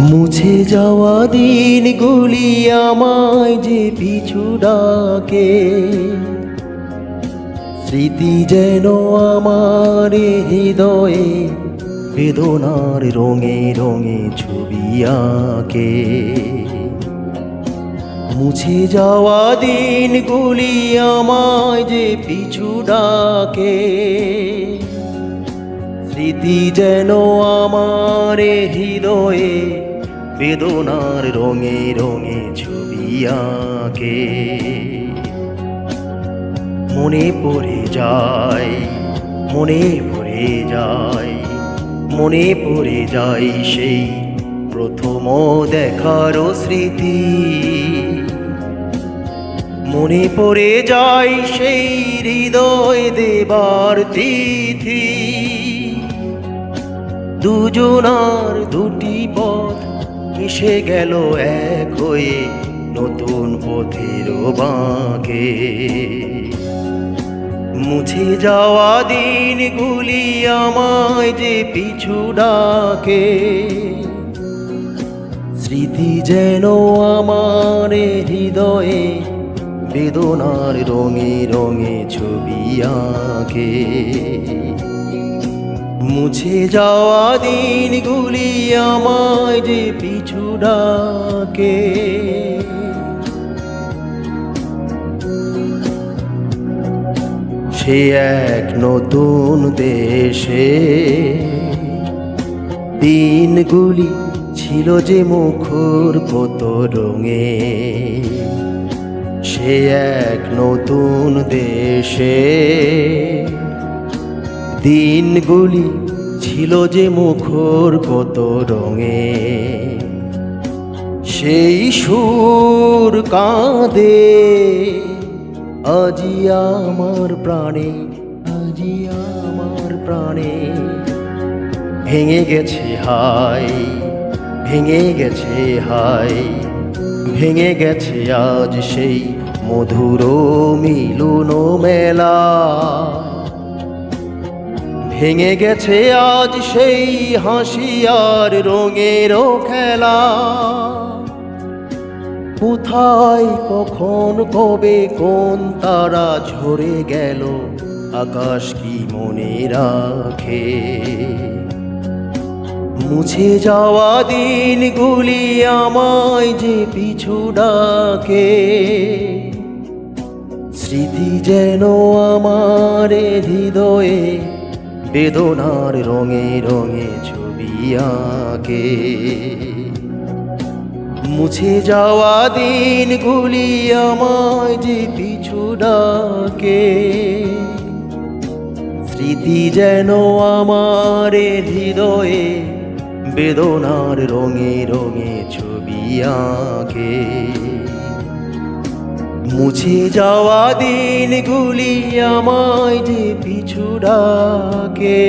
মুছে যাওয়া দিনগুলি আমায় যে পিছু ডাকে, স্মৃতি যেন আমার হৃদয়ে বেদনার রঙে রঙে ছবি আঁকে। মুছে যাওয়া দিনগুলি আমায় যে পিছু ডাকে, স্মৃতি যেন আমার হৃদয়ে বেদনার রঙে রঙে ছবি আঁকে। মনে পড়ে যায়, মনে পড়ে যায়, মনে পড়ে যায় সেই প্রথম দেখার স্মৃতি। মনে পড়ে যায় সেই হৃদয় দেবার তিথি। দুজনার দুটি পথ মিশে গেল এক হয়ে নতুন পথের বাঁকে। মুছে যাওয়া দিনগুলি আমায় যে পিছু ডাকে, স্মৃতি যেন আমার হৃদয়ে বেদনার রঙে রঙে ছবি আঁকে। মুছে যাওয়া দিনগুলি আমায় যে পিছু ডাকে। সে এক নতুন দেশে দিনগুলি ছিল যে মুখর কত রঙে। সে এক নতুন দেশে দিনগুলি ছিল যে মুখর কত রঙে। সেই সুর কাঁদে আজি আমার প্রাণে, আজি আমার প্রাণে। ভেঙে গেছে হায়, ভেঙে গেছে হায়, ভেঙে গেছে আজ সেই মধুর মিলন মেলা। ভেঙে গেছে আজ সেই হাসি আর রঙের খেলা। কোথায় কখন কবে কোন তারা ঝরে গেল, আকাশ কি মনে রাখে। মুছে যাওয়া দিনগুলি আমায় যে পিছু ডাকে, স্মৃতি যেন আমার হৃদয়ে বেদনার রঙে রঙে ছবি আঁকে। মুছে যাওয়া দিনগুলি আমায় যে পিছু ডাকে, স্মৃতি যেন আমার হৃদয়ে বেদনার রঙে রঙে ছবি আঁকে। মুছে যাওয়া দিনগুলি আমায় যে পিছু ডাকে।